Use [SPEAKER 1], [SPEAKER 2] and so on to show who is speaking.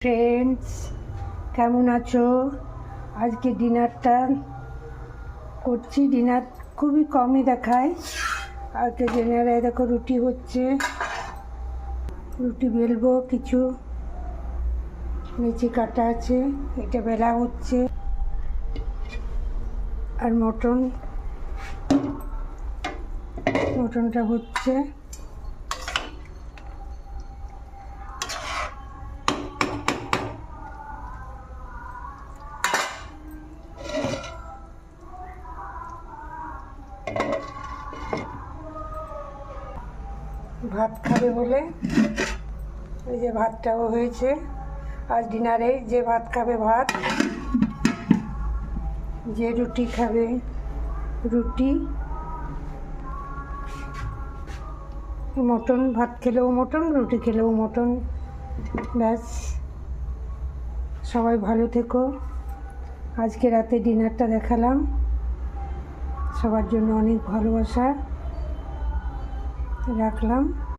[SPEAKER 1] Friends, কেমন আছো? আজকে ডিনারটা করছি। ডিনার খুবই কমই দেখায়। আজকে ডিনারে দেখো রুটি হচ্ছে, রুটি বেলবো, কিছু নিচে কাটা আছে, এটা বেলা হচ্ছে। আর মটনটা হচ্ছে। ভাত খাবে বলে এই যে ভাতটাও হয়েছে। আজ ডিনারে যে ভাত খাবে ভাত, যে রুটি খাবে রুটি, মটন ভাত খেলেও মটন, রুটি খেলেও মটন। ব্যাস, সবাই ভালো থেকো। আজকে রাতে ডিনারটা দেখালাম। সবার জন্য অনেক ভালোবাসা রাখলাম।